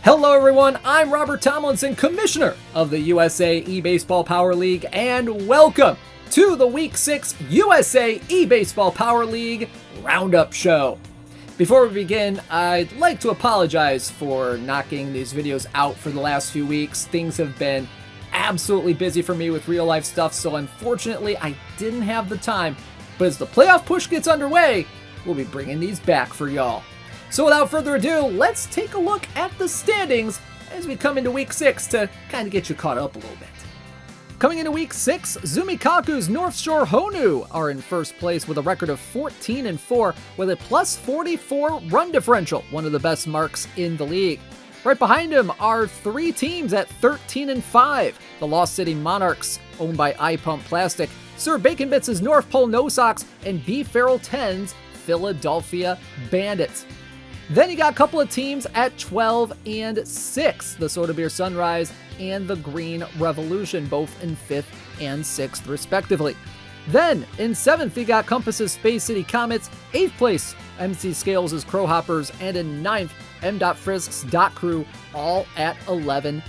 Hello everyone, I'm Robert Tomlinson, Commissioner of the USA eBaseball Power League, and welcome to the Week 6 USA eBaseball Power League Roundup Show. Before we begin, I'd like to apologize for knocking these videos out for the last few weeks. Things have been absolutely busy for me with real life stuff, so unfortunately I didn't have the time. But as the playoff push gets underway, we'll be bringing these back for y'all. So without further ado, let's take a look at the standings as we come into Week 6 to kind of get you caught up a little bit. Coming into Week 6, Zumikaku's North Shore Honu are in first place with a record of 14-4 with a plus 44 run differential, one of the best marks in the league. Right behind him are three teams at 13-5. The Lost City Monarchs, owned by iPump Plastic, Sir Bacon Bits' North Pole No Sox, and B. Farrell 10's Philadelphia Bandits. Then you got a couple of teams at 12-6, the Soda Beer Sunrise and the Green Revolution, both in 5th and 6th respectively. Then in 7th, you got Compass's Space City Comets, 8th place MC Scales' Crowhoppers, and in 9th, M. Frisk's Crew, all at 11-7.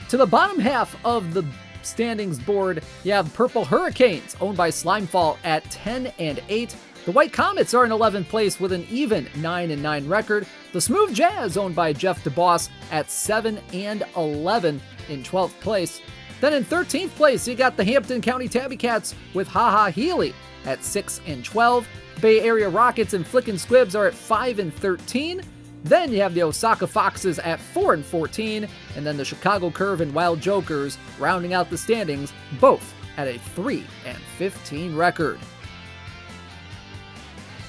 To the bottom half of the standings board, you have Purple Hurricanes, owned by Slimefall, at 10-8. The White Comets are in 11th place with an even 9-9 record. The Smooth Jazz, owned by Jeff DeBoss, at 7-11 in 12th place. Then in 13th place, you got the Hampton County Tabby Cats with Haha Healy at 6-12. Bay Area Rockets and Flickin' Squibs are at 5-13. Then you have the Osaka Foxes at 4-14, and then the Chicago Curve and Wild Jokers rounding out the standings, both at a 3-15 record.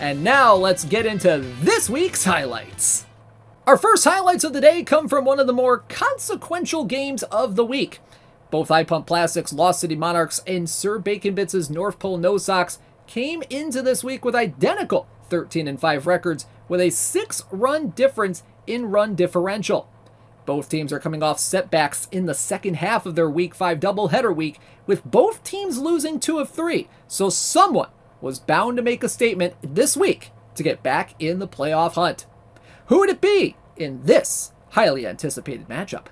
And now let's get into this week's highlights. Our first highlights of the day come from one of the more consequential games of the week. Both iPump Plastics, Lost City Monarchs, and Sir Bacon Bits' North Pole No Sox came into this week with identical 13-5 records with a 6-run difference in run differential. Both teams are coming off setbacks in the second half of their Week 5 doubleheader week, with both teams losing 2 of 3, so someone was bound to make a statement this week to get back in the playoff hunt. Who would it be in this highly anticipated matchup?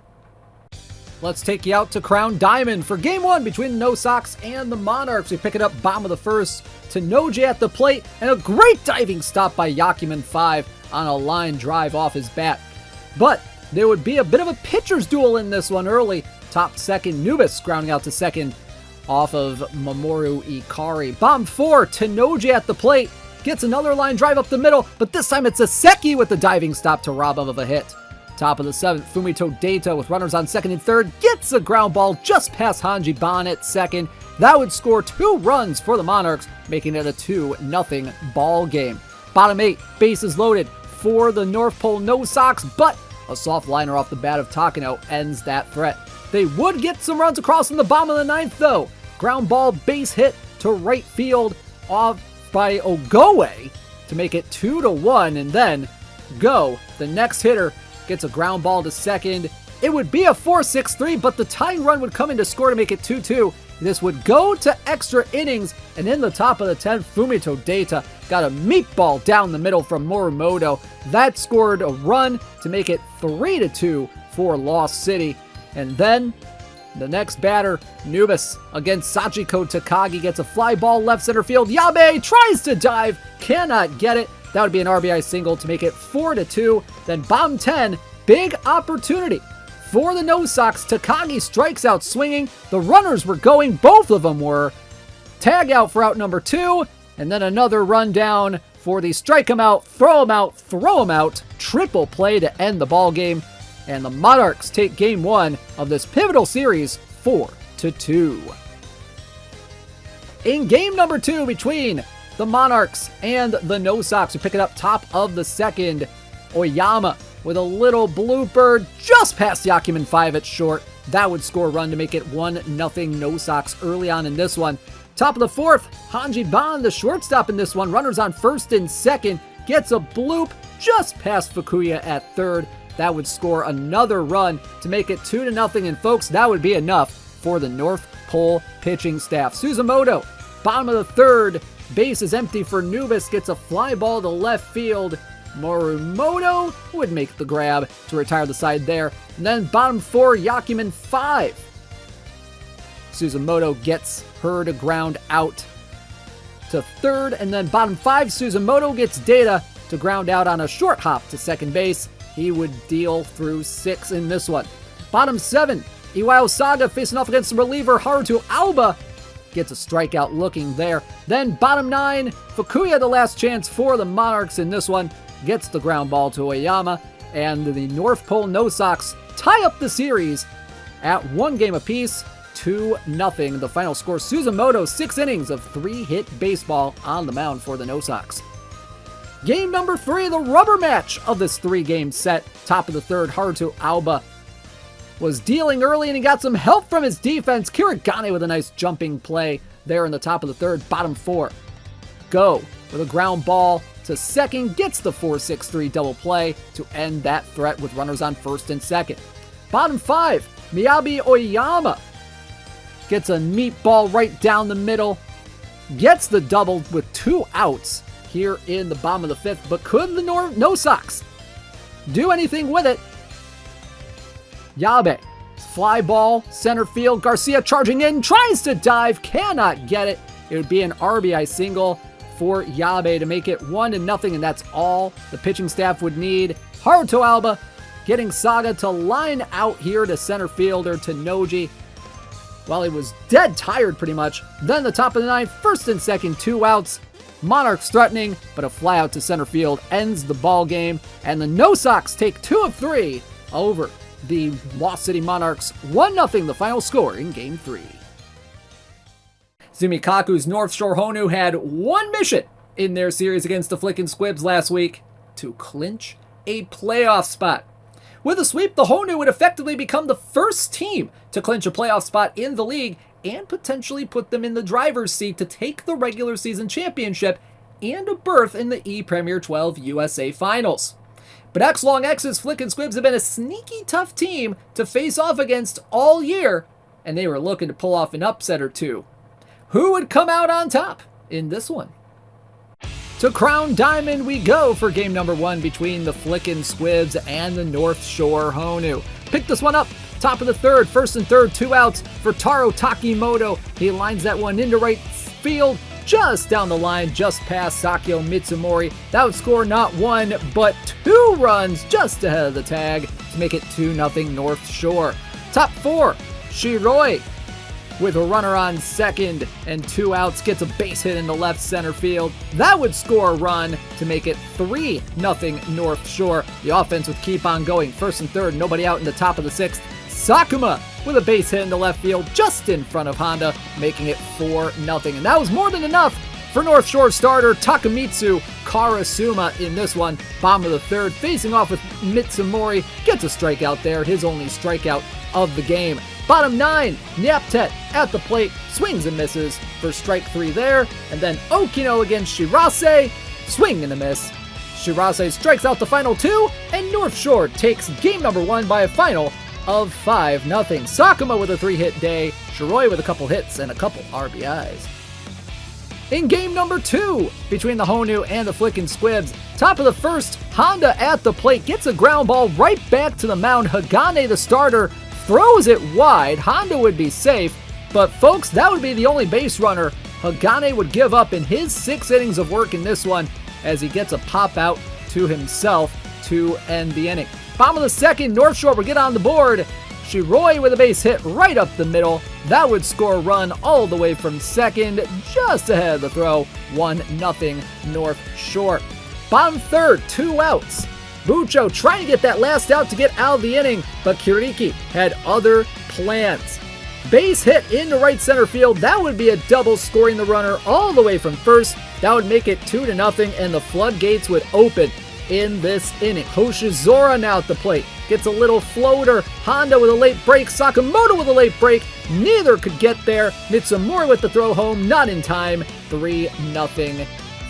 Let's take you out to Crown Diamond for Game 1 between the No Sox and the Monarchs. We pick it up bottom of the first to Noje at the plate, and a great diving stop by Yakiman 5 on a line drive off his bat. But there would be a bit of a pitcher's duel in this one early. Top second, Nubis grounding out to second off of Mamoru Ikari. Bomb 4, Tenoji at the plate, gets another line drive up the middle, but this time it's Aseki with the diving stop to rob him of a hit. Top of the 7th, Fumito Data with runners on second and third, gets a ground ball just past Hanji Ban at second. That would score 2 runs for the Monarchs, making it a 2-0 ball game. Bottom 8, bases loaded for the North Pole No Sox, but a soft liner off the bat of Takano ends that threat. They would get some runs across in the bottom of the 9th though. Ground ball base hit to right field off by Ogoe to make it 2-1, and then Go, the next hitter, gets a ground ball to second. It would be a 4-6-3, but the tying run would come in to score to make it 2-2. This would go to extra innings, and in the top of the 10th, Fumito Data got a meatball down the middle from Morimoto. That scored a run to make it 3-2 for Lost City. And then the next batter, Nubis, against Sachiko Takagi, gets a fly ball left center field. Yabe tries to dive, cannot get it. That would be an RBI single to make it 4-2. Then bottom 10, big opportunity for the No Sox. Takagi strikes out swinging. The runners were going, both of them were. Tag out for out number 2, and then another run down for the strike him out, throw him out, throw him out. Triple play to end the ball game. And the Monarchs take Game 1 of this pivotal series 4-2. In Game number 2 between the Monarchs and the No Sox, we pick it up top of the second. Oyama with a little blooper just past Yakiman 5 at short. That would score a run to make it 1-0 No Sox early on in this one. Top of the 4th, Hanji Ban, the shortstop in this one. Runners on first and second. Gets a bloop just past Fukuya at third. That would score another run to make it 2-0. And folks, that would be enough for the North Pole pitching staff. Suzumoto, bottom of the 3rd, base is empty for Nubis, gets a fly ball to left field. Morimoto would make the grab to retire the side there. And then bottom 4, Yakuman 5. Suzumoto gets her to ground out to third. And then bottom 5, Suzumoto gets Data to ground out on a short hop to second base. He would deal through 6 in this one. Bottom 7, Iwao Saga facing off against the reliever Haruto Alba. Gets a strikeout looking there. Then bottom 9, Fukuya, the last chance for the Monarchs in this one. Gets the ground ball to Oyama. And the North Pole No Sox tie up the series at 1 game apiece, 2-0. The final score, Suzumoto, 6 innings of 3-hit baseball on the mound for the No Sox. Game number 3, the rubber match of this 3-game set. Top of the third, Haruto Alba was dealing early and he got some help from his defense. Kirigane with a nice jumping play there in the top of the third. Bottom 4, Go with a ground ball to second, gets the 4-6-3 double play to end that threat with runners on first and second. Bottom 5, Miyabi Oyama gets a meatball right down the middle, gets the double with 2 outs here in the bottom of the 5th, but could the No Sox do anything with it? Yabe, fly ball, center field, Garcia charging in, tries to dive, cannot get it. It would be an RBI single for Yabe to make it 1-0, and that's all the pitching staff would need. Haruto Alba getting Saga to line out here to center fielder to Noji. Well, he was dead tired pretty much. Then the top of the 9th, first and second, 2 outs. Monarchs threatening, but a fly out to center field ends the ball game, and the No Sox take 2 of 3 over the Lost City Monarchs. 1-0 the final score in Game 3. Zumikaku's North Shore Honu had one mission in their series against the Flickin' Squibs last week: to clinch a playoff spot. With a sweep, the Honu would effectively become the first team to clinch a playoff spot in the league and potentially put them in the driver's seat to take the regular season championship and a berth in the E-Premier 12 USA Finals. But X-Long X's Flickin' Squibs have been a sneaky tough team to face off against all year, and they were looking to pull off an upset or two. Who would come out on top in this one? To Crown Diamond we go for game number 1 between the Flickin' Squibs and the North Shore Honu. Pick this one up. Top of the third, first and third, 2 outs for Taro Takimoto. He lines that one into right field, just down the line, just past Sakio Mitsumori. That would score not 1, but 2 runs just ahead of the tag to make it 2-0 North Shore. Top 4, Shiroi with a runner on second and 2 outs, gets a base hit into left center field. That would score a run to make it 3-0 North Shore. The offense would keep on going. First and third, nobody out in the top of the 6th. Sakuma with a base hit into left field just in front of Honda, making it 4-0. And that was more than enough for North Shore starter Takamitsu Karasuma in this one. Bottom of the third, facing off with Mitsumori, gets a strikeout there, his only strikeout of the game. Bottom 9, Nyaptet at the plate, swings and misses for strike 3 there. And then Okino against Shirase, swing and a miss. Shirase strikes out the final 2, and North Shore takes game number 1 by a final of 5-0. Sakuma with a 3-hit day, Shiroi with a couple hits and a couple RBIs. In game number 2, between the Honu and the Flickin' Squibs, top of the first, Honda at the plate, gets a ground ball right back to the mound. Hagane, the starter, throws it wide. Honda would be safe, but folks, that would be the only base runner Hagane would give up in his 6 innings of work in this one, as he gets a pop out to himself to end the inning. Bottom of the second, North Shore will get on the board. Shiroi with a base hit right up the middle. That would score a run all the way from second, just ahead of the throw. 1-0 North Shore. Bottom third, 2 outs. Bucho trying to get that last out to get out of the inning, but Kiriki had other plans. Base hit into right center field. That would be a double, scoring the runner all the way from first. That would make it 2-0, and the floodgates would open in this inning. Hoshizora now at the plate, gets a little floater. Honda with a late break, Sakamoto with a late break. Neither could get there. Mitsumori with the throw home, not in time. 3-0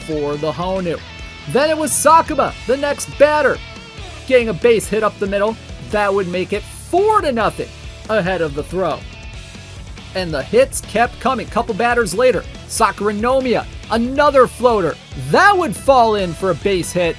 for the Honu. Then it was Sakuma, the next batter, getting a base hit up the middle. That would make it 4-0 ahead of the throw. And the hits kept coming. Couple batters later, Sakura Nomiya, another floater. That would fall in for a base hit.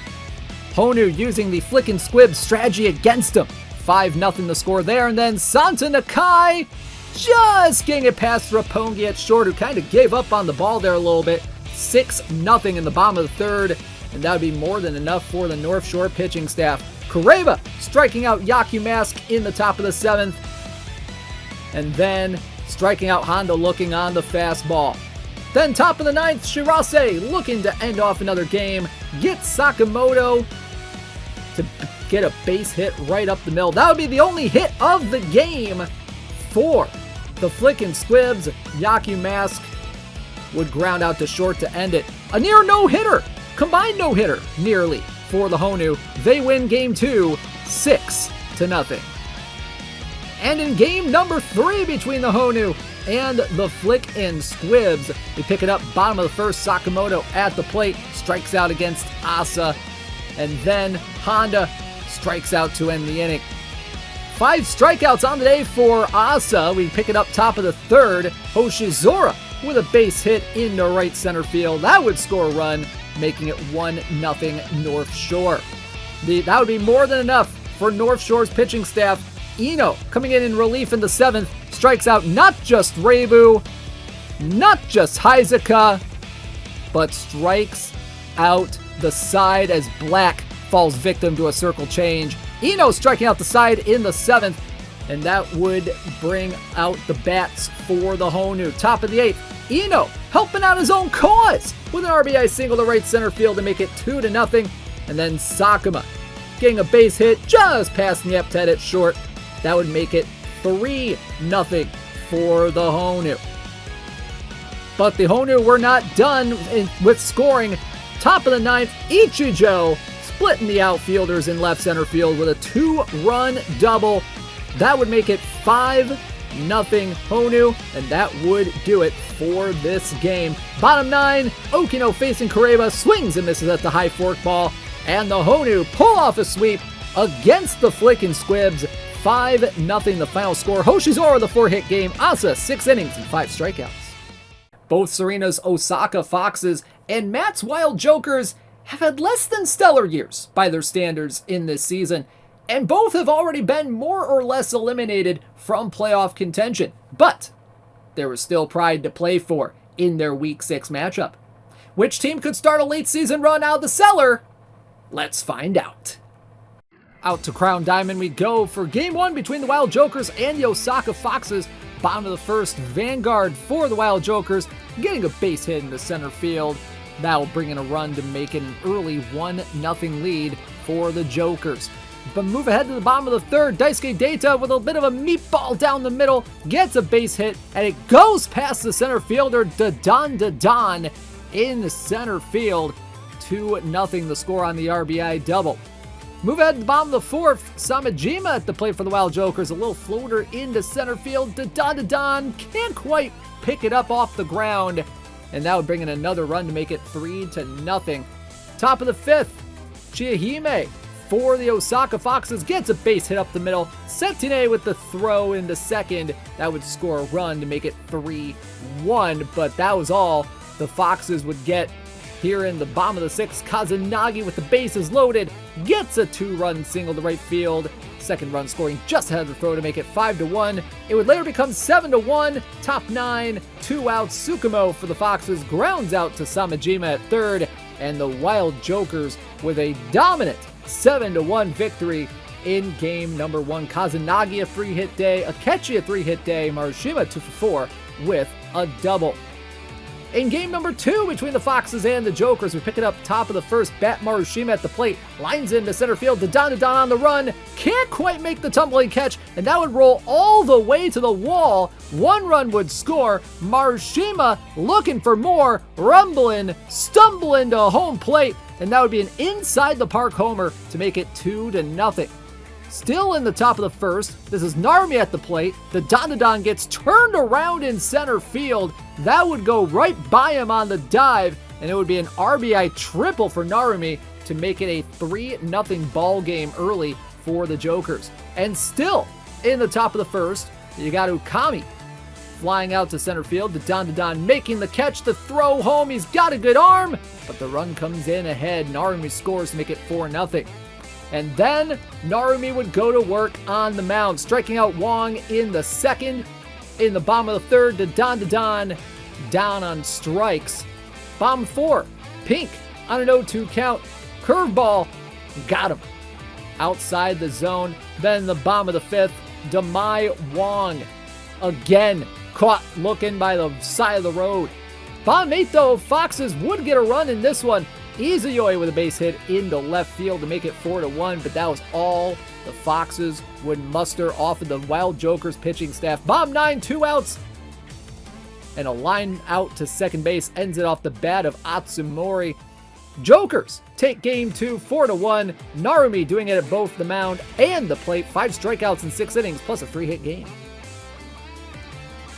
Honu using the flick and squib strategy against him. 5-0 the score there, and then Santa Nakai just getting it past Roppongi at short, who kind of gave up on the ball there a little bit. 6-0 in the bottom of the third, and that would be more than enough for the North Shore pitching staff. Kureba striking out Yakumask in the top of the 7th, and then striking out Honda looking on the fastball. Then top of the 9th, Shirase looking to end off another game. Gets Sakamoto to get a base hit right up the middle. That would be the only hit of the game for the flick and squibs. Yakumask would ground out to short to end it. A near no-hitter, combined no-hitter, nearly, for the Honu. They win game 2, 6-0. And in game number 3 between the Honu and the flick and squibs, we pick it up bottom of the first. Sakamoto at the plate, strikes out against Asa, and then Honda strikes out to end the inning. 5 strikeouts on the day for Asa. We pick it up top of the third. Hoshizora with a base hit into right center field. That would score a run, making it 1-0 North Shore. That would be more than enough for North Shore's pitching staff. Ino coming in relief in the 7th, strikes out not just Reibu, not just Heizuka, but strikes out the side as Black falls victim to a circle change. Ino striking out the side in the 7th, and that would bring out the bats for the Honu. Top of the 8th, Ino helping out his own cause with an RBI single to right center field to make it 2-0, and then Sakuma getting a base hit just past Nieptet at short. That would make it 3-0 for the Honu. But the Honu were not done with scoring. Top of the 9th, Ichijo splitting the outfielders in left center field with a 2-run double. That would make it 5-0 Honu, and that would do it for this game. Bottom 9, Okino facing Kureba, swings and misses at the high fork ball, and the Honu pull off a sweep against the flick and squibs. 5-0 the final score. Hoshizora the 4-hit game. Asa 6 innings and 5 strikeouts. Both Serena's Osaka Foxes and Matt's Wild Jokers have had less than stellar years by their standards in this season, and both have already been more or less eliminated from playoff contention. But there was still pride to play for in their Week 6 matchup. Which team could start a late season run out of the cellar? Let's find out. Out to Crown Diamond we go for Game 1 between the Wild Jokers and the Osaka Foxes. Bottom of the first, Vanguard for the Wild Jokers, getting a base hit into center field. That will bring in a run to make it an early 1-0 lead for the Jokers. But move ahead to the bottom of the third, Daisuke Data with a bit of a meatball down the middle, gets a base hit, and it goes past the center fielder, Dadon in the center field. 2-0 the score on the RBI double. Move ahead to the bottom of the fourth, Samajima at the plate for the Wild Jokers. A little floater into center field. Dadon can't quite pick it up off the ground, and that would bring in another run to make it 3-0. Top of the fifth, Chiahime for the Osaka Foxes gets a base hit up the middle. Setine with the throw into second. That would score a run to make it 3-1, but that was all the Foxes would get. Here in the bottom of the sixth, Kazunagi with the bases loaded gets a 2-run single to right field. Second run scoring just ahead of the throw to make it 5-1. It would later become 7-1. Top 9, 2 outs. Tsukumo for the Foxes grounds out to Samajima at third, and the Wild Jokers with a dominant 7-1 victory in game number 1. Kazunagi a 3-hit day, Akechi a 3-hit day, Marushima 2 for 4 with a double. In game number 2 between the Foxes and the Jokers, we pick it up top of the first. Bat Marushima at the plate, lines into center field. Dadon on the run, can't quite make the tumbling catch, and that would roll all the way to the wall. 1 run would score. Marushima looking for more, rumbling, stumbling to home plate, and that would be an inside the park homer to make it 2-0. Still in the top of the first, this is Narumi at the plate. The Dadon gets turned around in center field. That would go right by him on the dive, and it would be an RBI triple for Narumi to make it a 3-0 ball game early for the Jokers. And still in the top of the first, you got Ukami flying out to center field. Don making the catch, the throw home. He's got a good arm, but the run comes in ahead. Narumi scores to make it 4-0. And then Narumi would go to work on the mound, striking out Wong in the second. In the bottom of the third, Don down on strikes. Bottom 4, Pink on an 0-2 count. Curveball, got him. Outside the zone. Then the bottom of the 5th, Demai Wong. Again, caught looking by the side of the road. Bottom 8, though, Foxes would get a run in this one. Izuyoi with a base hit into left field to make it 4-1, but that was all the Foxes would muster off of the Wild Jokers pitching staff. Bottom 9, 2 outs, and a line out to second base ends it off the bat of Atsumori. Jokers take game 2, 4-1. Narumi doing it at both the mound and the plate. 5 strikeouts in 6 innings, plus a 3-hit game.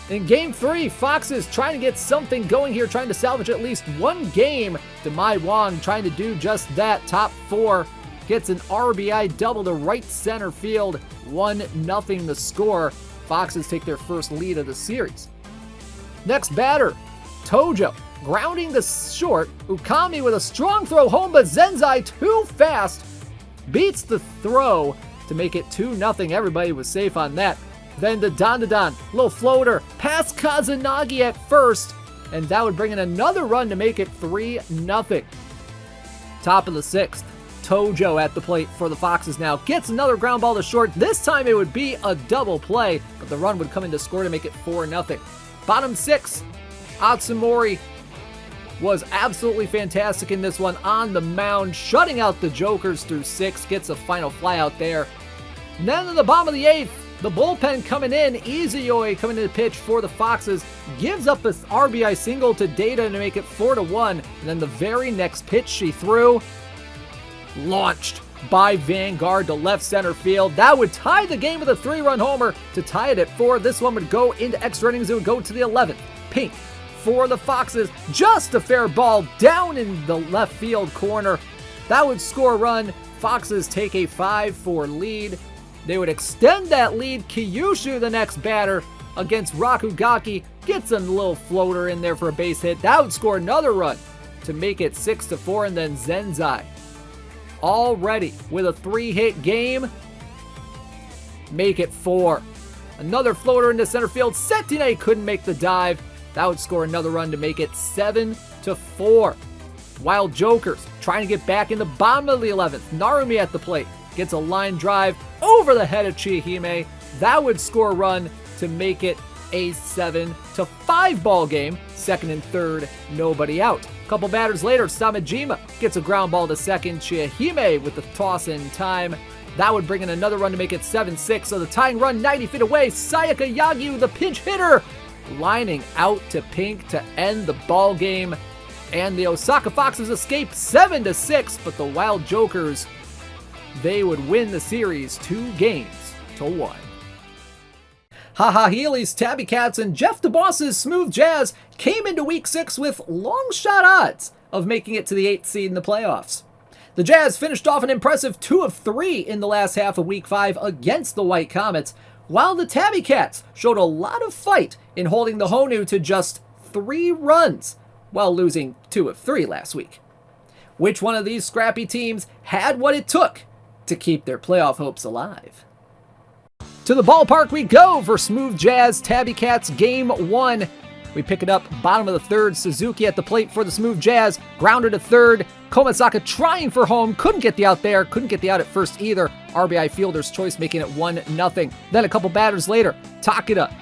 In game 3, Foxes trying to get something going here, trying to salvage at least one game. Demai Wong trying to do just that. Top 4 gets an RBI double to right center field. 1-0 the score. Foxes take their first lead of the series. Next batter, Tojo grounding the short. Ukami with a strong throw home, but Zenzai too fast beats the throw to make it 2-0. Everybody was safe on that. Then the Don, little floater, past Kazunagi at first, and that would bring in another run to make it 3-0. Top of the 6th, Tojo at the plate for the Foxes now. Gets another ground ball to short. This time it would be a double play, but the run would come in to score to make it 4-0. Bottom 6, Atsumori was absolutely fantastic in this one on the mound, shutting out the Jokers through 6, gets a final fly out there. And then in the bottom of the 8th, the bullpen coming in, Izuyoi coming in to pitch for the Foxes, gives up an RBI single to Data to make it 4-1, and then the very next pitch she threw, launched by Vanguard to left center field. That would tie the game with a 3-run homer to tie it at 4. This one would go into extra innings. It would go to the 11th. Pink for the Foxes, just a fair ball down in the left field corner. That would score a run. Foxes take a 5-4 lead. They would extend that lead. Kyushu, the next batter against Rakugaki, gets a little floater in there for a base hit. That would score another run to make it 6-4, and then Zenzai already with a 3-hit game, make it 4. Another floater into center field. Setine couldn't make the dive. That would score another run to make it 7-4. Wild Jokers trying to get back in the bottom of the 11th. Narumi at the plate gets a line drive over the head of Chiahime. That would score a run to make it a 7-5 ball game. Second and third, nobody out. A couple batters later, Samejima gets a ground ball to second. Chiahime with the toss in time. That would bring in another run to make it 7-6. So the tying run 90 feet away. Sayaka Yagyu, the pinch hitter, lining out to Pink to end the ball game. And the Osaka Foxes escape 7-6, but the Wild Jokers, they would win the series 2-1. Haha Healy's Tabby Cats and Jeff DeBoss's Smooth Jazz came into Week 6 with long shot odds of making it to the 8th seed in the playoffs. The Jazz finished off an impressive 2 of 3 in the last half of Week 5 against the White Comets, while the Tabby Cats showed a lot of fight in holding the Honu to just 3 runs while losing 2 of 3 last week. Which one of these scrappy teams had what it took to keep their playoff hopes alive? To the ballpark we go for Smooth Jazz Tabby Cats Game 1. We pick it up bottom of the third. Suzuki at the plate for the Smooth Jazz. Grounder to third. Komasaka trying for home. Couldn't get the out there. Couldn't get the out at first either. RBI fielder's choice making it 1-0. Then a couple batters later, Takeda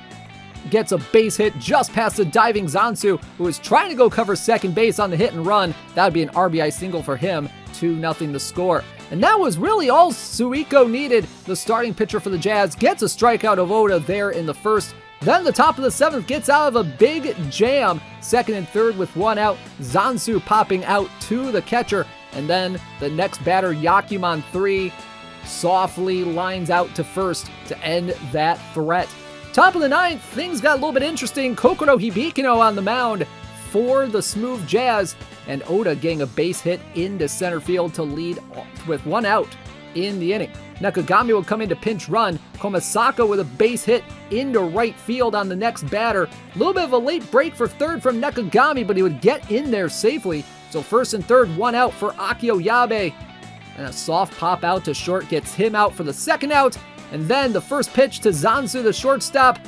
gets a base hit just past the diving Zansu, who was trying to go cover second base on the hit and run. That would be an RBI single for him. 2-0 the score. And that was really all Suiko needed. The starting pitcher for the Jazz gets a strikeout of Oda there in the first. Then the top of the 7th gets out of a big jam. Second and third with 1 out. Zansu popping out to the catcher. And then the next batter, Yakuman 3, softly lines out to first to end that threat. Top of the 9th, things got a little bit interesting. Kokoro Hibikino on the mound for the Smooth Jazz, and Oda getting a base hit into center field to lead with 1 out in the inning. Nakagami would come in to pinch run. Komasaka with a base hit into right field on the next batter. A little bit of a late break for third from Nakagami, but he would get in there safely. So first and third, one out for Akio Yabe. And a soft pop out to short gets him out for the second out. And then the first pitch to Zanzu, the shortstop.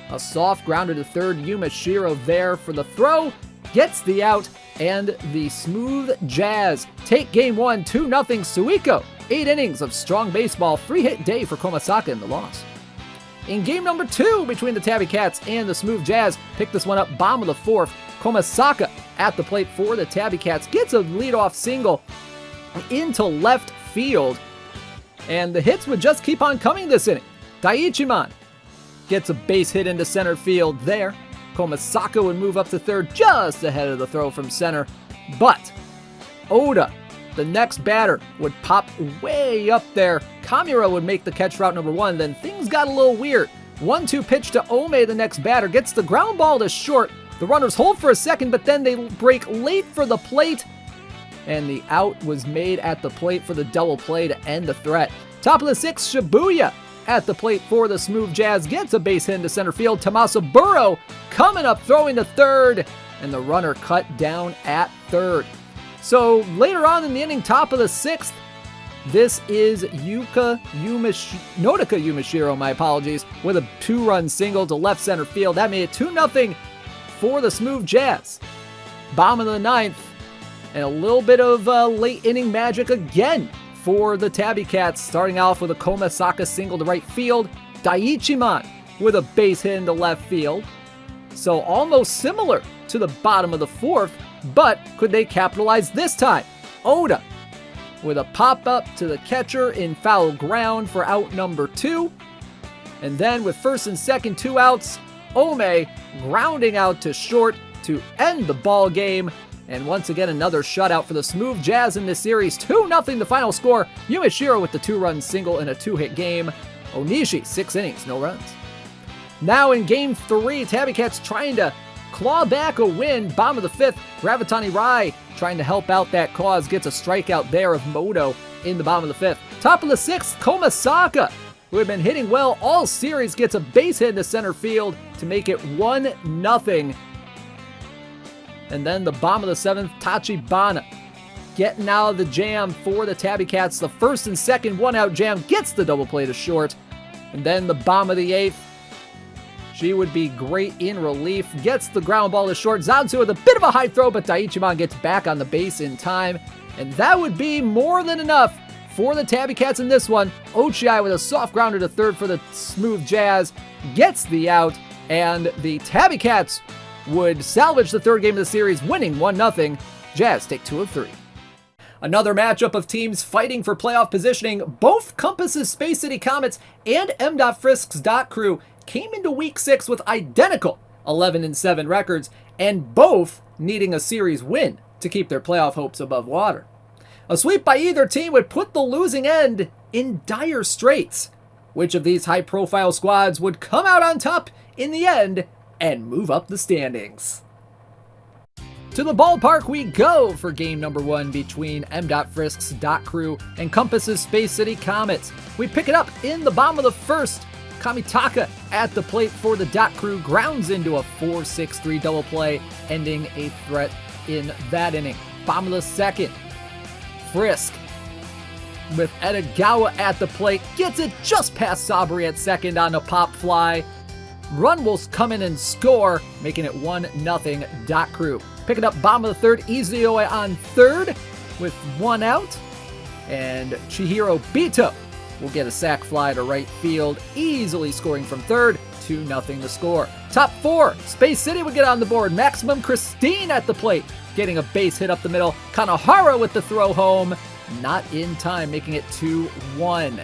A soft grounder to third. Yumashiro there for the throw. Gets the out. And the Smooth Jazz take game 1, 2-0 Suiko. 8 innings of strong baseball, 3-hit day for Komasaka in the loss. In game number 2 between the Tabby Cats and the Smooth Jazz, pick this one up bottom of the 4th. Komasaka at the plate for the Tabby Cats gets a leadoff single into left field. And the hits would just keep on coming this inning. Daiichiman gets a base hit into center field there. Komasaka would move up to third just ahead of the throw from center. But Oda, the next batter, would pop way up there. Kamura would make the catch route number 1. Then things got a little weird. 1-2 pitch to Ome, the next batter, gets the ground ball to short. The runners hold for a second, but then they break late for the plate. And the out was made at the plate for the double play to end the threat. Top of the 6th, Shibuya at the plate for the Smooth Jazz gets a base hit into center field. Tommaso Burrow coming up, throwing to third, and the runner cut down at third. So later on in the inning, top of the 6th, this is Nodaka Yumashiro, my apologies, with a 2-run single to left center field. That made it 2-0 for the Smooth Jazz. Bottom of the 9th, and a little bit of late inning magic again for the Tabby Cats, starting off with a Komasaka single to right field. Daiichiman with a base hit into left field. So almost similar to the bottom of the 4th, but could they capitalize this time? Oda with a pop-up to the catcher in foul ground for out number 2. And then with first and second, 2 outs, Ome grounding out to short to end the ball game. And once again, another shutout for the Smooth Jazz in this series. 2-0 the final score. Yumashiro with the 2-run single in a 2-hit game. Onishi, 6 innings, no runs. Now in game 3, Tabby Cats trying to claw back a win. Bottom of the 5th, Gravitani Rai trying to help out that cause. Gets a strikeout there of Moto in the bottom of the 5th. Top of the 6th, Komasaka, who had been hitting well all series, gets a base hit into center field to make it 1-0. And then the bottom of the 7th, Tachibana getting out of the jam for the Tabby Cats. The first and second 1-out jam gets the double play to short. And then the bottom of the 8th, she would be great in relief. Gets the ground ball to short. Zanzu with a bit of a high throw, but Daiichiman gets back on the base in time. And that would be more than enough for the Tabby Cats in this one. Ochiai with a soft grounder to third for the Smooth Jazz gets the out. And the Tabby Cats would salvage the third game of the series, winning 1-0. Jazz take 2 of 3. Another matchup of teams fighting for playoff positioning. Both Compass's Space City Comets and M.Frisk's Dot Crew came into Week 6 with identical 11-7 records, and both needing a series win to keep their playoff hopes above water. A sweep by either team would put the losing end in dire straits. Which of these high-profile squads would come out on top in the end and move up the standings? To the ballpark we go for game number 1 between M.Frisk's Dot Crew and Compass's Space City Comets. We pick it up in the bottom of the 1st. Kamitaka at the plate for the Dot Crew grounds into a 4-6-3 double play, ending a threat in that inning. Bottom of the 2nd, Frisk with Edagawa at the plate gets it just past Sabri at second on a pop fly. Run will come in and score, making it 1-0 Dot Crew. Picking up bottom of the 3rd, Izioe on third with 1 out. And Chihiro Bito will get a sac fly to right field, easily scoring from third. 2-0 the score. Top 4, Space City would get on the board. Maximum Christine at the plate, getting a base hit up the middle. Kanahara with the throw home, not in time, making it 2-1.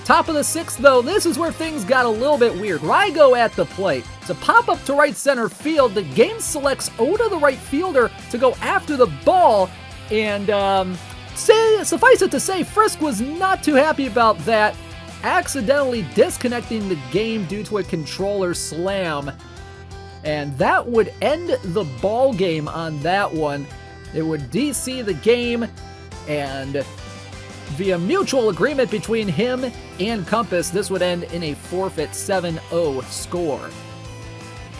Top of the 6th, though, this is where things got a little bit weird. Raigo at the plate. To pop up to right center field, the game selects Oda, the right fielder, to go after the ball. And suffice it to say, Frisk was not too happy about that, accidentally disconnecting the game due to a controller slam. And that would end the ball game on that one. It would DC the game, and Via mutual agreement between him and Compass, this would end in a forfeit 7-0 score.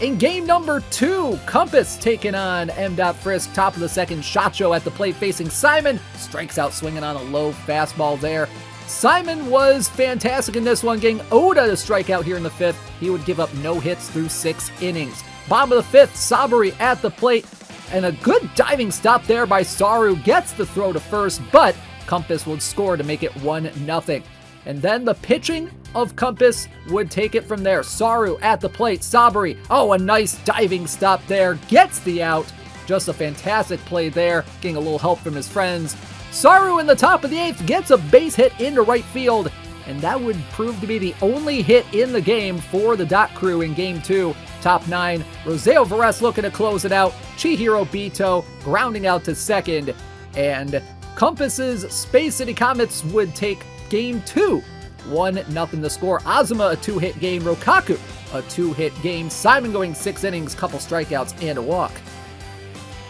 In game number 2, Compass taking on M. Frisk, top of the second. Shacho at the plate facing Simon. Strikes out swinging on a low fastball there. Simon was fantastic in this one, getting Oda to strike out here in the 5th. He would give up no hits through 6 innings. Bottom of the 5th, Saburi at the plate. And a good diving stop there by Saru gets the throw to first, but Compass would score to make it 1-0. And then the pitching of Compass would take it from there. Saru at the plate. Saburi, a nice diving stop there. Gets the out. Just a fantastic play there. Getting a little help from his friends. Saru in the top of the 8th gets a base hit into right field. And that would prove to be the only hit in the game for the Dot Crew in Game 2. Top 9, Roseo Varese looking to close it out. Chihiro Bito grounding out to second. And Compass's Space City Comets would take Game 2. 1-0 the score. Azuma a 2-hit game. Rokaku a 2-hit game. Simon going 6 innings, couple strikeouts, and a walk.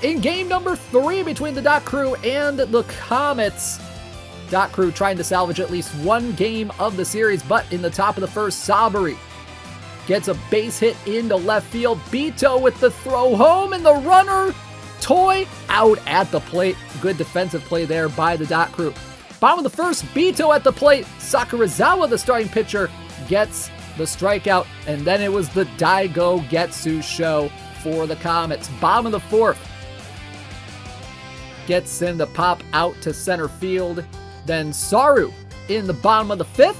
In game number 3 between the Dot Crew and the Comets, Dot Crew trying to salvage at least one game of the series, but in the top of the 1st, Saburi gets a base hit into left field. Bito with the throw home, and the runner, Toy, out at the plate. Good defensive play there by the Dot Crew. Bottom of the 1st, Bito at the plate. Sakurazawa, the starting pitcher, gets the strikeout, and then it was the Daigo Getsu show for the Comets. Bottom of the 4th, gets him to pop out to center field. Then Saru in the bottom of the 5th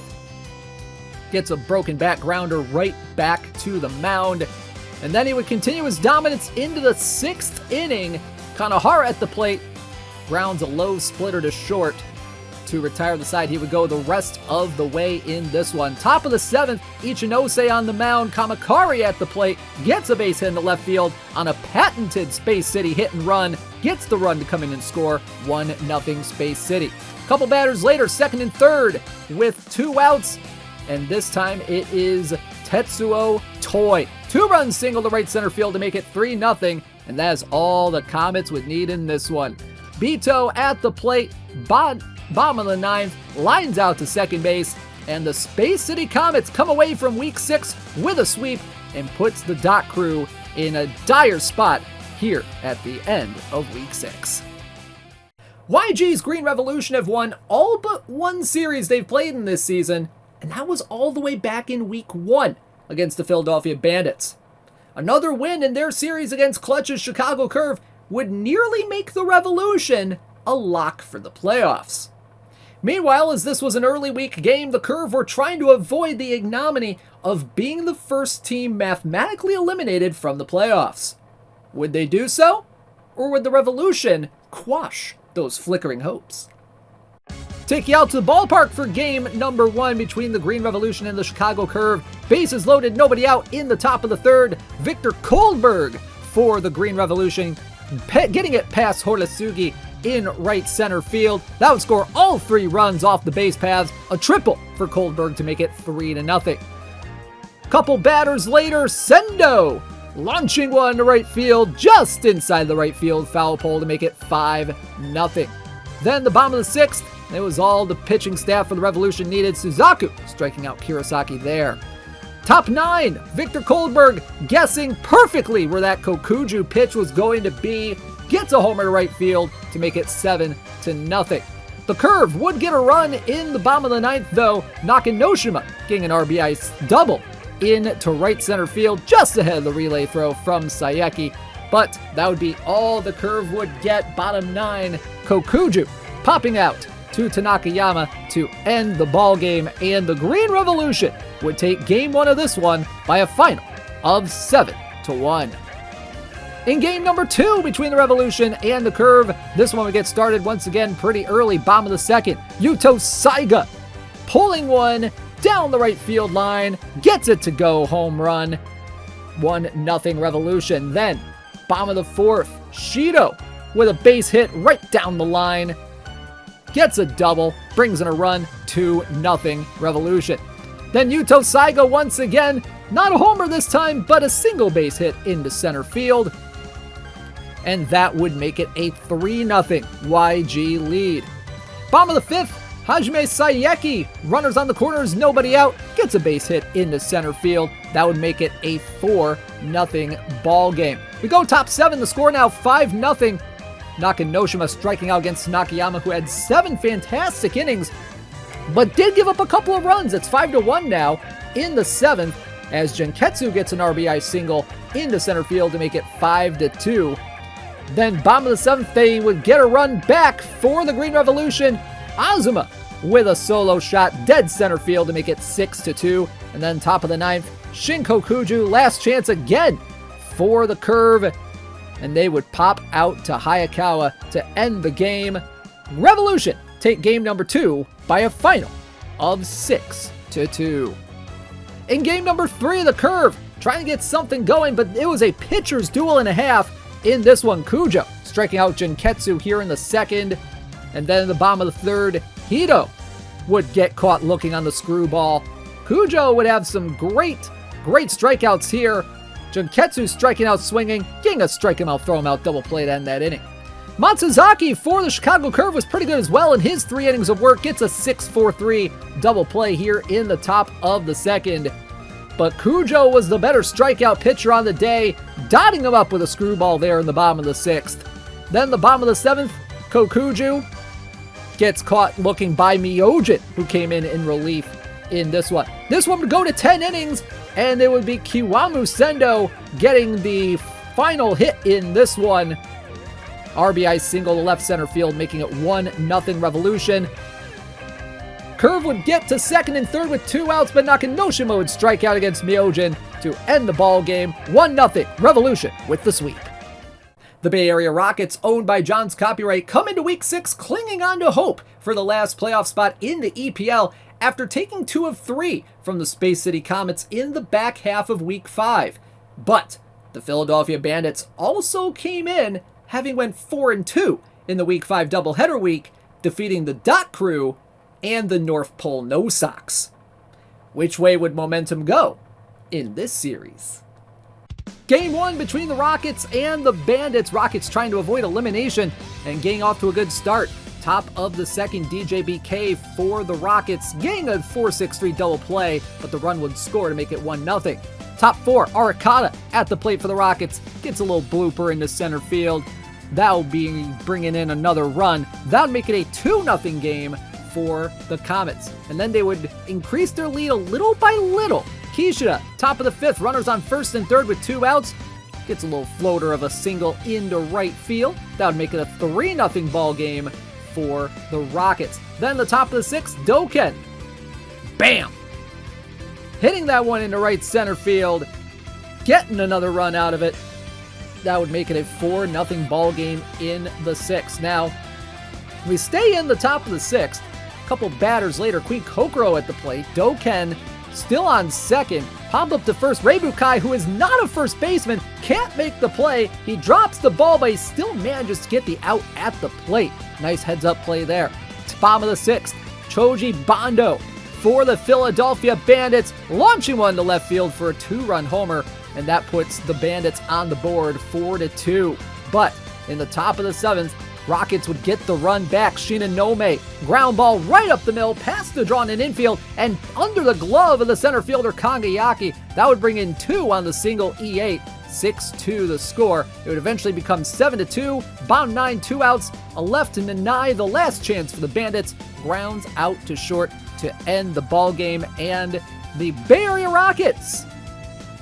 gets a broken back grounder right back to the mound. And then he would continue his dominance into the 6th inning. Kanahara at the plate grounds a low splitter to short to retire the side. He would go the rest of the way in this one. Top of the 7th, Ichinose on the mound. Kamakari at the plate gets a base hit in the left field on a patented Space City hit and run. Gets the run to come in and score. 1-0 Space City. Couple batters later, 2nd and 3rd with 2 outs. And this time it is Tetsuo Toy. 2-run single to right center field to make it 3-0. And that is all the Comets would need in this one. Bito at the plate. Bottom of the 9th, lines out to second base, and the Space City Comets come away from Week 6 with a sweep and puts the Dot Crew in a dire spot here at the end of Week 6. YG's Green Revolution have won all but one series they've played in this season, and that was all the way back in Week 1 against the Philadelphia Bandits. Another win in their series against Clutch's Chicago Curve would nearly make the Revolution a lock for the playoffs. Meanwhile, as this was an early week game, the Curve were trying to avoid the ignominy of being the first team mathematically eliminated from the playoffs. Would they do so? Or would the Revolution quash those flickering hopes? Take you out to the ballpark for game number 1 between the Green Revolution and the Chicago Curve. Bases loaded, nobody out in the top of the 3rd. Victor Kohlberg for the Green Revolution, getting it past Horisugi in right center field. That would score all 3 runs off the base paths. A triple for Kohlberg to make it 3-0. Couple batters later, Sendo launching one to right field, just inside the right field foul pole to make it 5-0. Then the bottom of the 6th, it was all the pitching staff for the Revolution needed. Suzaku striking out Kirosaki there. Top 9, Victor Kohlberg guessing perfectly where that Kokuju pitch was going to be. Gets a homer to right field to make it 7-0. The Curve would get a run in the bottom of the 9th, though. Nakanoshima getting an RBI double into right center field, just ahead of the relay throw from Sayeki. But that would be all the Curve would get. Bottom 9, Kokuju popping out to Tanakayama to end the ball game, and the Green Revolution would take game 1 of this one by a final of 7-1. In game number 2 between the Revolution and the Curve, this one would get started once again pretty early, bottom of the 2nd. Yuto Saiga pulling one down the right field line, gets it to go, home run. 1-0 Revolution. Then, bottom of the 4th, Shido with a base hit right down the line, gets a double, brings in a run, 2-0 Revolution. Then Yuto Saiga once again, not a homer this time, but a single base hit into center field. And that would make it a 3-0 YG lead. Bottom of the 5th, Hajime Sayeki, runners on the corners, nobody out, gets a base hit into center field. That would make it a 4-0 ball game. We go top 7, the score now 5-0. Nakanoshima striking out against Nakayama, who had 7 fantastic innings, but did give up a couple of runs. It's 5-1 now in the 7th, as Genketsu gets an RBI single into center field to make it 5-2. Then bottom of the 7th, they would get a run back for the Green Revolution. Azuma with a solo shot, dead center field to make it 6-2. And then top of the 9th, Shinko Kuju, last chance again for the Curve. And they would pop out to Hayakawa to end the game. Revolution take game number 2 by a final of 6-2. In game number 3, the Curve trying to get something going, but it was a pitcher's duel and a half in this one. Kujo striking out Genketsu here in the 2nd. And then in the bottom of the 3rd, Hito would get caught looking on the screwball. Kujo would have some great strikeouts here. Genketsu striking out swinging, getting a strike him out, throw him out, double play to end that inning. Matsuzaki for the Chicago Curve was pretty good as well in his 3 innings of work. Gets a 6-4-3 double play here in the top of the 2nd. But Kujo was the better strikeout pitcher on the day, dotting him up with a screwball there in the bottom of the 6th. Then the bottom of the 7th, Kokuju gets caught looking by Myojin, who came in relief in this one. This one would go to 10 innings, and it would be Kiwamu Sendo getting the final hit in this one. RBI single to left center field, making it 1-0 Revolution. Curve would get to 2nd and 3rd with 2 outs, but Nakanoshima would strike out against Myojin to end the ball game. 1-0 Revolution with the sweep. The Bay Area Rockets, owned by John's Copyright, come into Week 6 clinging on to hope for the last playoff spot in the EPL after taking 2 of 3 from the Space City Comets in the back half of Week 5. But the Philadelphia Bandits also came in having went 4-2 in the Week 5 doubleheader week, defeating the Dot Crew and the North Pole No Sox. Which way would momentum go in this series? Game 1 between the Rockets and the Bandits. Rockets trying to avoid elimination and getting off to a good start. Top of the 2nd, DJBK for the Rockets, getting a 4-6-3 double play, but the run would score to make it 1-0. Top 4, Arikata at the plate for the Rockets, gets a little blooper into center field. That'll be bringing in another run. That'll make it a 2-0 game for the Comets. And then they would increase their lead a little by little. Kishida, top of the 5th, runners on 1st and 3rd with 2 outs. Gets a little floater of a single into right field. That would make it a 3-0 ball game for the Rockets. Then the top of the 6th, Doken. Bam! Hitting that one into right center field. Getting another run out of it. That would make it a 4-0 ball game in the 6th. Now, we stay in the top of the 6th. A couple batters later, Queen Kokoro at the plate. Doken still on 2nd. Popped up to 1st. Reibukai, who is not a first baseman, can't make the play. He drops the ball, but he still manages to get the out at the plate. Nice heads-up play there. Bottom of the 6th, Choji Bando for the Philadelphia Bandits, launching one to left field for a 2-run homer, and that puts the Bandits on the board 4-2. But in the top of the 7th, Rockets would get the run back. Shinonome, ground ball right up the middle, past the drawn in infield, and under the glove of the center fielder Kangayaki. That would bring in 2 on the single E8. 6-2 the score. It would eventually become 7-2. Bottom 9, 2 outs, a left to Nanai. The last chance for the Bandits. Grounds out to short to end the ball game, and the Bay Area Rockets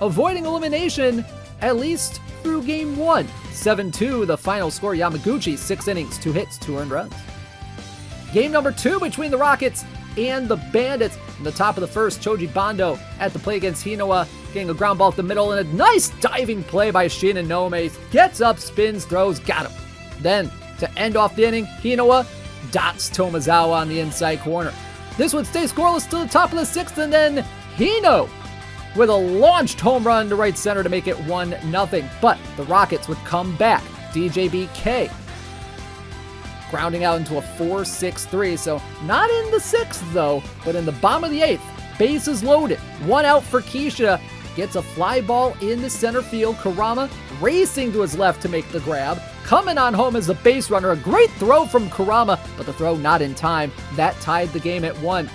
avoiding elimination at least through game 1. 7-2 the final score. Yamaguchi, 6 innings, 2 hits, 2 earned runs. Game number 2 between the Rockets and the Bandits. In the top of the 1st, Choji Bando at the play against Hinoa, getting a ground ball at the middle, and a nice diving play by Shinonome. Gets up, spins, throws, got him. Then, to end off the inning, Hinoa dots Tomazawa on the inside corner. This would stay scoreless to the top of the 6th, and then Hino with a launched home run to right center to make it 1-0. But the Rockets would come back. DJBK grounding out into a 4-6-3. So not in the 6th though, but in the bottom of the 8th. Bases loaded. 1 out for Kishida. gets a fly ball in the center field. Karama racing to his left to make the grab. Coming on home as a base runner. A great throw from Karama, but the throw not in time. That tied the game at 1.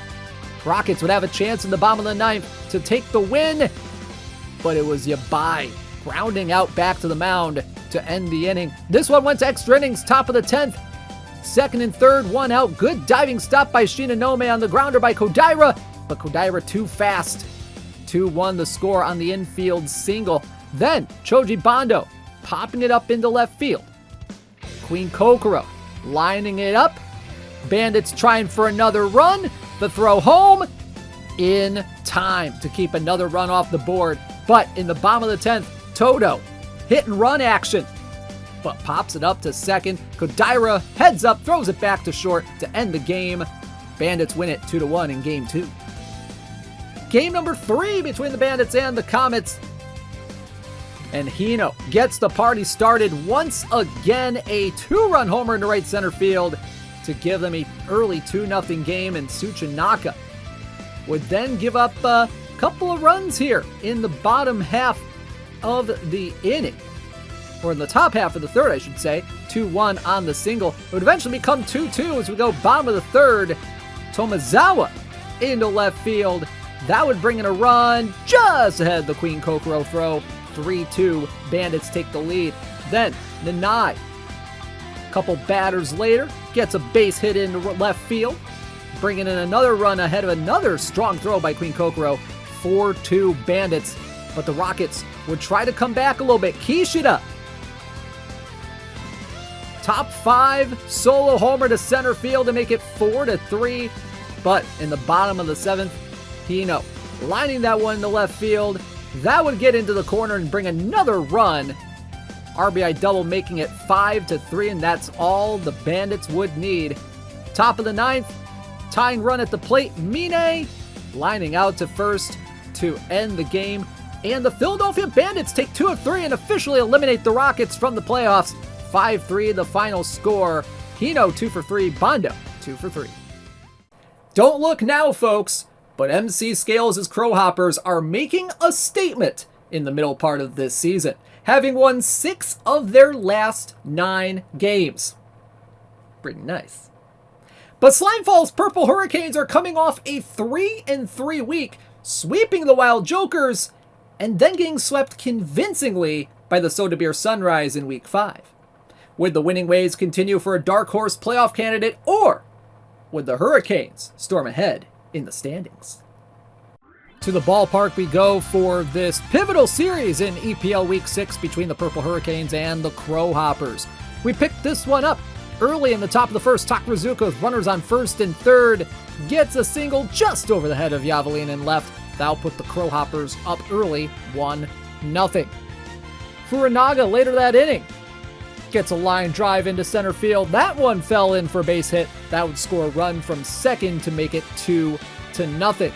Rockets would have a chance in the bottom of the 9th to take the win, but it was Yabai grounding out back to the mound to end the inning. This one went to extra innings, top of the 10th. Second and third, 1 out. Good diving stop by Shinonome on the grounder by Kodaira, but Kodaira too fast. 2-1 the score on the infield single. Then Choji Bando popping it up into left field. Queen Kokoro lining it up. Bandits trying for another run. The throw home in time to keep another run off the board. But in the bottom of the 10th, Toto hit and run action, but pops it up to second. Kodaira heads up, throws it back to short to end the game. Bandits win it 2-1 in game 2. Game number 3 between the Bandits and the Comets. And Hino gets the party started once again. A 2-run homer into right center field to give them an early 2-0 game. And Tsuchinaka would then give up a couple of runs here in the bottom half of the inning, or in the top half of the third, I should say. 2-1 on the single. It would eventually become 2-2 as we go bottom of the third. Tomizawa into left field. That would bring in a run just ahead of the Queen Kokoro throw. 3-2. Bandits take the lead. Then Nanai, a couple batters later, gets a base hit into left field, bringing in another run ahead of another strong throw by Queen Kokoro. 4-2 Bandits. But the Rockets would try to come back a little bit. Kishida, top 5 solo homer to center field to make it 4-3. But in the bottom of the 7th, Hino lining that one to left field. That would get into the corner and bring another run. RBI double, making it 5-3, and that's all the Bandits would need. Top of the 9th, tying run at the plate. Mine lining out to first to end the game. And the Philadelphia Bandits take 2 of 3 and officially eliminate the Rockets from the playoffs. 5-3 the final score. Hino 2 for 3, Bando 2 for 3. Don't look now, folks, but MC Scales' Crowhoppers are making a statement in the middle part of this season, having won 6 of their last 9 games. Pretty nice. But Slime Fall's Purple Hurricanes are coming off a 3-3 week, sweeping the Wild Jokers, and then getting swept convincingly by the Soda Beer Sunrise in Week 5. Would the winning ways continue for a dark horse playoff candidate, or would the Hurricanes storm ahead in the standings? To the ballpark we go for this pivotal series in EPL Week 6 between the Purple Hurricanes and the Crowhoppers. We picked this one up early in the top of the first. Takarazuka with runners on first and third gets a single just over the head of Yavelin in left. That'll put the Crowhoppers up early, 1-0. Furunaga later that inning gets a line drive into center field. That one fell in for a base hit. That would score a run from second to make it 2-0.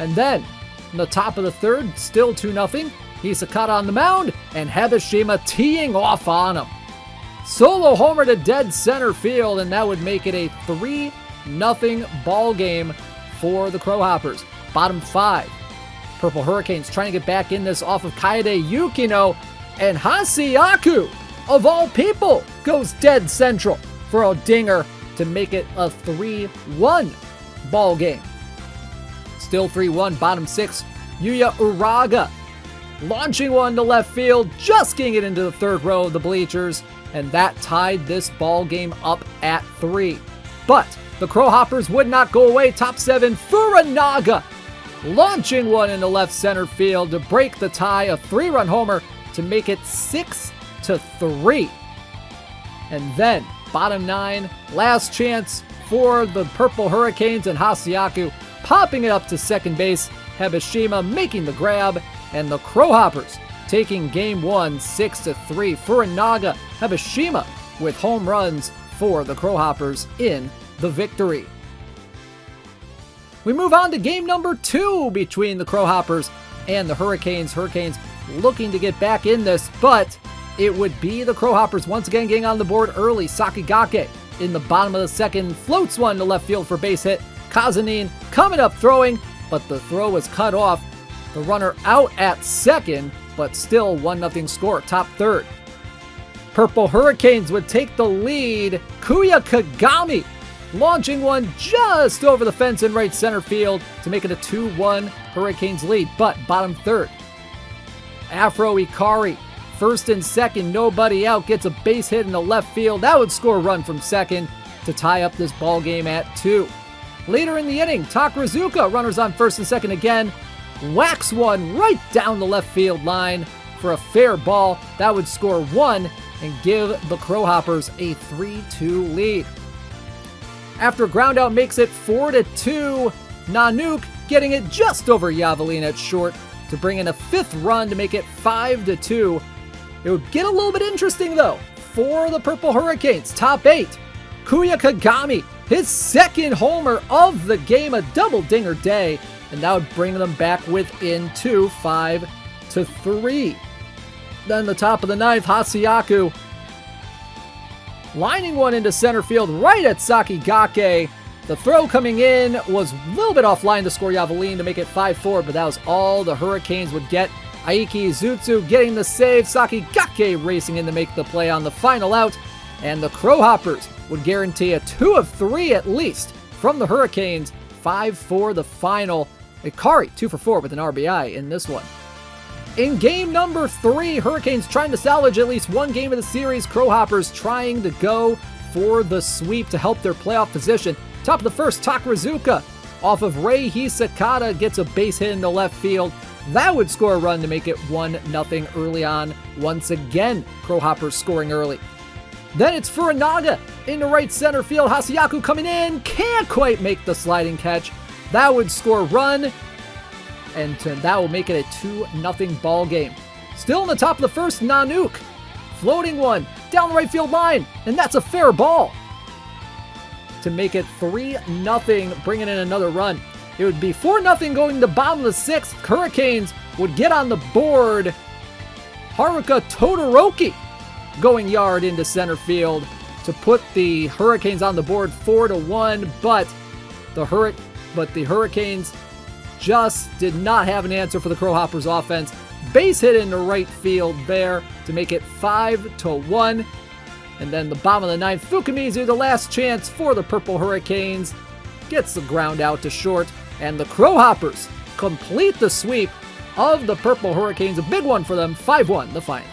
And then, in the top of the third, still 2-0. Hisakata on the mound, and Habashima teeing off on him. Solo homer to dead center field, and that would make it a 3-0 ball game for the Crowhoppers. Bottom 5. Purple Hurricanes trying to get back in this off of Kaede Yukino, and Hasiaku, of all people, goes dead central for a dinger to make it a 3-1 ball game. Still 3-1, bottom 6. Yuya Uraga launching one to left field, just getting it into the third row of the bleachers, and that tied this ball game up at 3. But the Crowhoppers would not go away. Top 7, Furunaga launching one into left center field to break the tie, a 3-run homer to make it 6-3. And then, bottom 9, last chance for the Purple Hurricanes, and Hasiaku popping it up to second base. Habashima making the grab, and the Crowhoppers taking game 1 6-3. Furunaga, Habashima with home runs for the Crowhoppers in the victory. We move on to game number 2 between the Crowhoppers and the Hurricanes. Hurricanes looking to get back in this, but it would be the Crowhoppers once again getting on the board early. Sakigake in the bottom of the second floats one to left field for base hit. Kazanin coming up throwing, but the throw was cut off. The runner out at second, but still 1-0 score, top third. Purple Hurricanes would take the lead. Kuya Kagami launching one just over the fence in right center field to make it a 2-1 Hurricanes lead, but bottom third. Afro Ikari, first and second, nobody out, gets a base hit in the left field. That would score a run from second to tie up this ball game at 2. Later in the inning, Takarazuka, runners on first and second again, whacks one right down the left field line for a fair ball. That would score 1 and give the Crowhoppers a 3-2 lead. After groundout makes it 4-2, Nanook getting it just over Yavelin at short to bring in a 5th run to make it 5-2. It would get a little bit interesting though for the Purple Hurricanes. Top 8, Kuya Kagami, his 2nd homer of the game, a double dinger day, and that would bring them back within 2, 5-3. Then the top of the 9th, Hasiaku lining one into center field right at Sakigake. The throw coming in was a little bit offline to score Yavelin to make it 5-4, but that was all the Hurricanes would get. Aiki Zutsu getting the save, Sakigake racing in to make the play on the final out, and the Crowhoppers would guarantee a 2 of 3 at least from the Hurricanes. 5-4 the final. Ikari 2 for 4 with an RBI in this one. In game number 3, Hurricanes trying to salvage at least one game of the series. Crowhoppers trying to go for the sweep to help their playoff position. Top of the first, Takarazuka off of Rei Hisakata gets a base hit into left field. That would score a run to make it 1-0 early on. Once again, Crowhoppers scoring early. Then it's Furunaga into right center field. Hasiaku coming in, can't quite make the sliding catch. That would score a run, and that will make it a 2-0 ball game. Still in the top of the first, Nanook floating one down the right field line, and that's a fair ball to make it 3-0, bringing in another run. It would be 4-0 going to bottom of the 6th. Hurricanes would get on the board. Haruka Todoroki going yard into center field to put the Hurricanes on the board 4-1, but the Hurricanes just did not have an answer for the Crowhoppers offense. Base hit into right field there to make it 5-1. And then the bottom of the 9th, Fukamizu, the last chance for the Purple Hurricanes, gets the ground out to short, and the Crowhoppers complete the sweep of the Purple Hurricanes. A big one for them, 5-1 the final.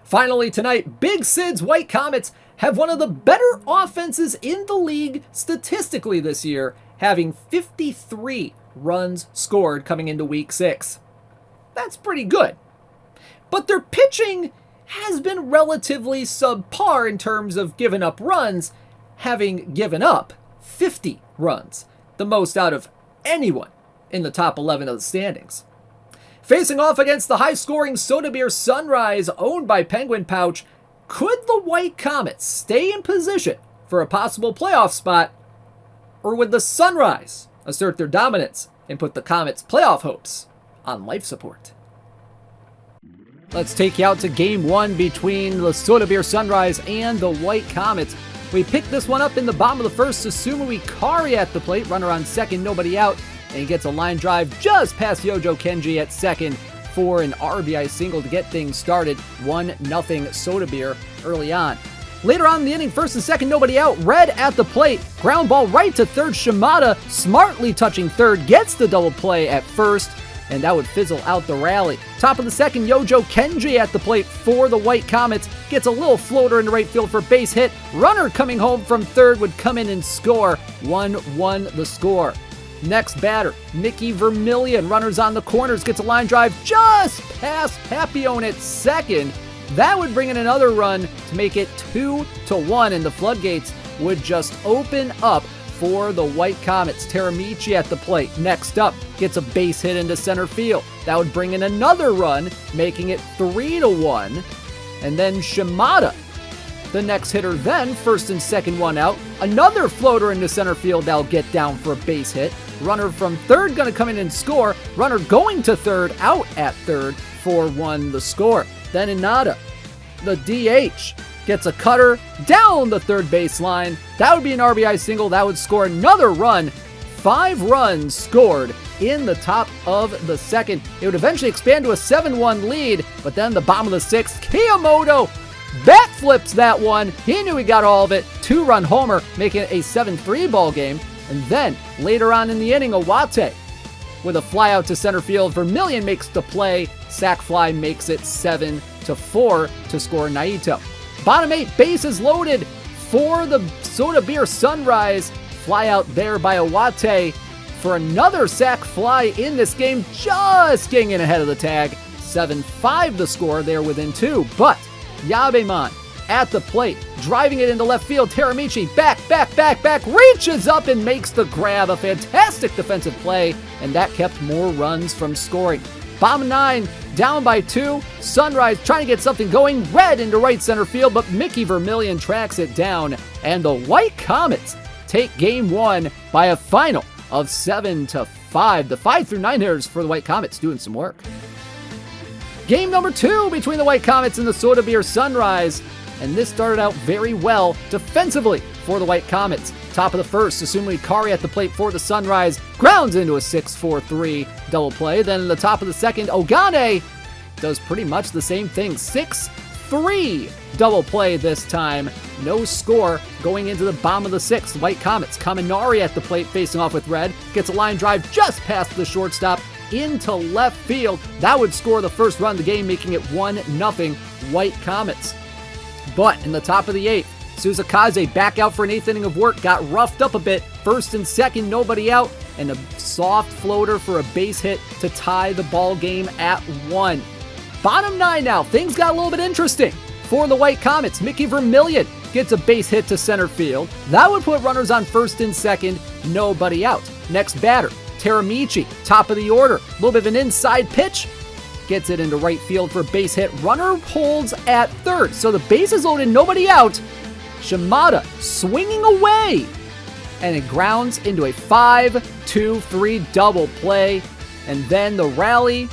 Finally tonight, Big Sid's White Comets have one of the better offenses in the league statistically this year, having 53 runs scored coming into Week 6. That's pretty good. But their pitching has been relatively subpar in terms of giving up runs, having given up 50 runs, the most out of anyone in the top 11 of the standings. Facing off against the high-scoring Soda Beer Sunrise, owned by Penguin Pouch, could the White Comets stay in position for a possible playoff spot, or would the Sunrise assert their dominance and put the Comets' playoff hopes on life support? Let's take you out to Game 1 between the Soda Beer Sunrise and the White Comets. We picked this one up in the bottom of the first. Susumu Ikari at the plate, runner on second, nobody out, and he gets a line drive just past Yojo Kenji at second for an RBI single to get things started. 1-0 Soda Beer early on. Later on in the inning, first and second, nobody out. Red at the plate, ground ball right to third. Shimada smartly touching third, gets the double play at first, and that would fizzle out the rally. Top of the second, Yojo Kenji at the plate for the White Comets. Gets a little floater into right field for base hit. Runner coming home from third would come in and score. 1-1 the score. Next batter, Mickey Vermillion. Runners on the corners, gets a line drive just past Papillon at second. That would bring in another run to make it 2-1, and the floodgates would just open up for the White Comets. Teramichi at the plate. Next up, gets a base hit into center field. That would bring in another run, making it 3-1. And then Shimada, the next hitter then, first and second, one out. Another floater into center field that'll get down for a base hit. Runner from third gonna come in and score. Runner going to third, out at third. 4-1 the score. Then Inada, the DH, gets a cutter down the third baseline. That would be an RBI single. That would score another run. 5 runs scored in the top of the second. It would eventually expand to a 7-1 lead, but then the bottom of the 6th, Kiyomoto bat flips that one. He knew he got all of it. 2-run homer, making it a 7-3 ball game. And then later on in the inning, Owate with a fly out to center field. Vermillion makes the play. Sac fly makes it 7-4 to score Naito. Bottom 8, bases loaded for the Soda Beer Sunrise. Fly out there by Owate for another sac fly in this game, just getting in ahead of the tag. 7-5 the score, they're within 2. But Yabeman at the plate, driving it into left field. Teramichi back, reaches up and makes the grab. A fantastic defensive play, and that kept more runs from scoring. Bottom 9, down by 2. Sunrise trying to get something going. Red into right center field, but Mickey Vermillion tracks it down, and the White Comets take game 1 by a final of 7-5. The 5 through 9 hitters for the White Comets doing some work. Game number 2 between the White Comets and the Soda Beer Sunrise. And this started out very well defensively for the White Comets. Top of the first, Susumu Ikari at the plate for the Sunrise. Grounds into a 6-4-3 double play. Then in the top of the second, Ogane does pretty much the same thing. 6-3 double play this time. No score going into the bottom of the 6th. White Comets. Kaminari at the plate facing off with Red. Gets a line drive just past the shortstop into left field. That would score the first run of the game, making it 1-0 White Comets. But in the top of the 8th, Suzakaze back out for an 8th inning of work, got roughed up a bit. First and second, nobody out, and a soft floater for a base hit to tie the ball game at 1. Bottom 9 now, things got a little bit interesting for the White Comets. Mickey Vermillion gets a base hit to center field. That would put runners on first and second, nobody out. Next batter, Teramichi, top of the order. A little bit of an inside pitch. Gets it into right field for a base hit. Runner holds at third. So the base is loaded, nobody out. Shimada swinging away. And it grounds into a 5-2-3 double play. And then the rally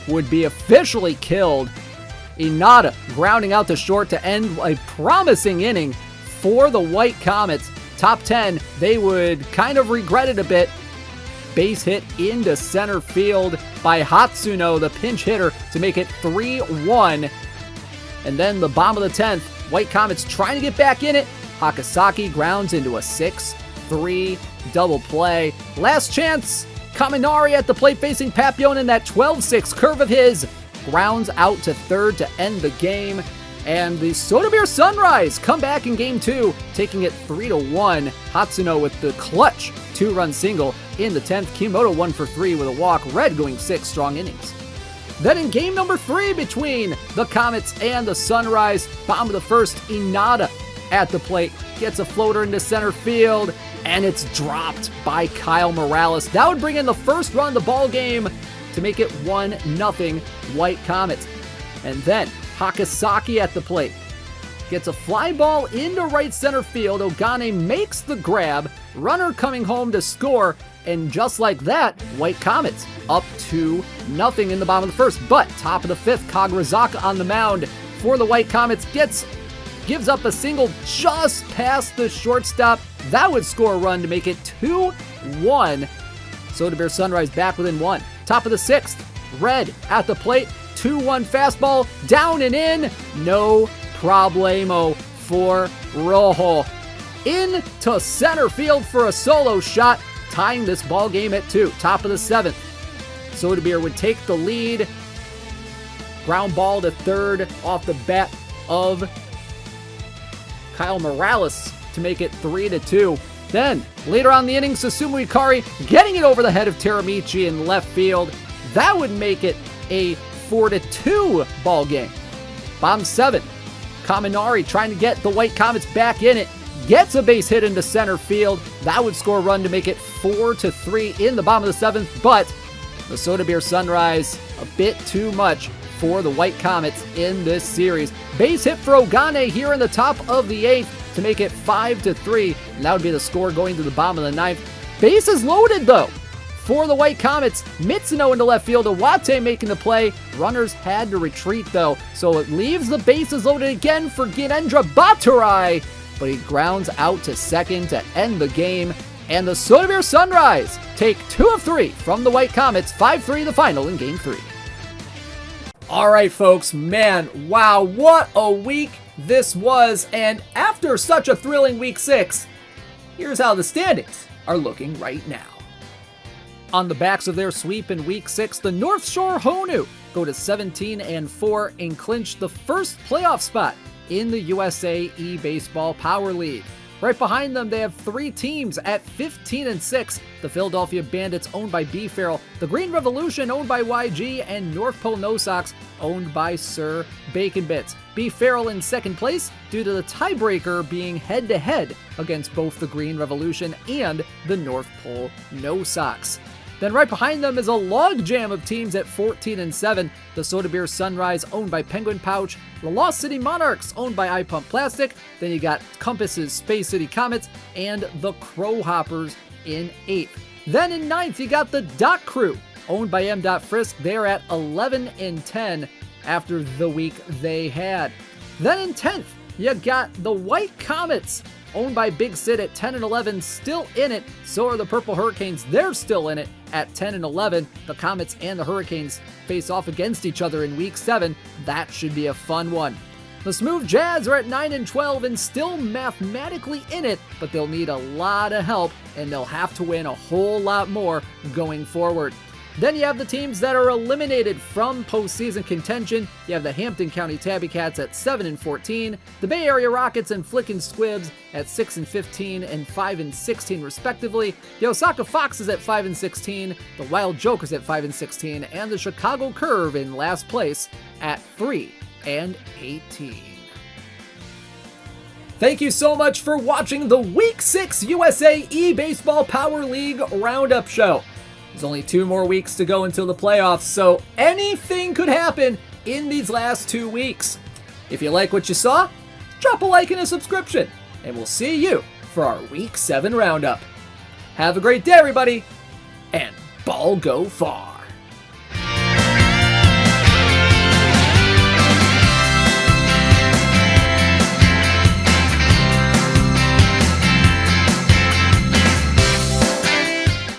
would be officially killed. Inada grounding out to short to end a promising inning for the White Comets. Top 10, they would kind of regret it a bit. Base hit into center field by Hatsuno, the pinch hitter, to make it 3-1. And then the bottom of the 10th, White Comets trying to get back in it. Hakasaki grounds into a 6-3 double play. Last chance, Kaminari at the plate facing Papillon in that 12-6 curve of his. Grounds out to third to end the game. And the Soda Beer Sunrise come back in game 2, taking it 3-1. Hatsuno with the clutch 2-run single in the 10th. Kimoto 1 for 3 with a walk. Red going 6 strong innings. Then in game number 3 between the Comets and the Sunrise, bottom of the first, Inada at the plate gets a floater into center field, and it's dropped by Kyle Morales. That would bring in the first run of the ball game to make it 1-0 White Comets. And then Hakasaki at the plate gets a fly ball into right center field. Ogane makes the grab, runner coming home to score, and just like that, White Comets up 2-0 in the bottom of the first. But top of the 5th, Kagerazaka on the mound for the White Comets gives up a single just past the shortstop. That would score a run to make it 2-1. Soda Beer Sunrise back within 1. Top of the 6th, Red at the plate. 2-1 fastball, down and in, no problemo for Rojo. Into center field for a solo shot, tying this ball game at 2. Top of the 7th, Soda Beer would take the lead. Ground ball to third off the bat of Kyle Morales to make it 3-2. Then, later on in the inning, Susumu Ikari getting it over the head of Teramichi in left field. That would make it a 4-2 ball game. Bottom 7, Kaminari trying to get the White Comets back in it. Gets a base hit into center field. That would score a run to make it 4-3 in the bottom of the 7th. But the Soda Beer Sunrise, a bit too much for the White Comets in this series. Base hit for Ogane here in the top of the 8th to make it 5-3. And that would be the score going to the bottom of the 9th. Bases loaded though for the White Comets. Mitsuno into left field. Owate making the play. Runners had to retreat though, so it leaves the bases loaded again for Ginendra Baturai, but he grounds out to second to end the game. and the Soderbeer Sunrise take 2 of 3 from the White Comets, 5-3 the final in Game 3. All right, folks, man, wow, what a week this was, and after such a thrilling Week 6, here's how the standings are looking right now. On the backs of their sweep in Week 6, the North Shore Honu go to 17-4 and clinch the first playoff spot in the USA eBaseball Power League. Right behind them, they have 3 teams at 15-6. The Philadelphia Bandits, owned by B. Farrell, the Green Revolution, owned by YG, and North Pole No Sox, owned by Sir Bacon Bits. B. Farrell in second place due to the tiebreaker being head-to-head against both the Green Revolution and the North Pole No Sox. Then right behind them is a logjam of teams at 14-7. The Soderbeer Sunrise, owned by Penguin Pouch. The Lost City Monarchs, owned by iPump Plastic. Then you got Compass's Space City Comets and the Crow Hoppers in 8th. Then in 9th, you got the Dot Crew, owned by M. Frisk. They're at 11-10 after the week they had. Then in 10th, you got the White Comets, owned by Big Sid at 10-11, still in it. So are the Purple Hurricanes. They're still in it at 10-11. The Comets and the Hurricanes face off against each other in Week 7. That should be a fun one. The Smooth Jazz are at 9-12 and still mathematically in it, but they'll need a lot of help and they'll have to win a whole lot more going forward. Then you have the teams that are eliminated from postseason contention. You have the Hampton County Tabby Cats at 7-14, the Bay Area Rockets and Flickin' Squibs at 6-15 and 5-16 respectively. The Osaka Foxes at 5-16, the Wild Jokers at 5-16, and the Chicago Curve in last place at 3-18. Thank you so much for watching the Week 6 USA eBaseball Power League Roundup Show. There's only 2 more weeks to go until the playoffs, so anything could happen in these last 2 weeks. If you like what you saw, drop a like and a subscription, and we'll see you for our Week 7 Roundup. Have a great day, everybody, and ball go far.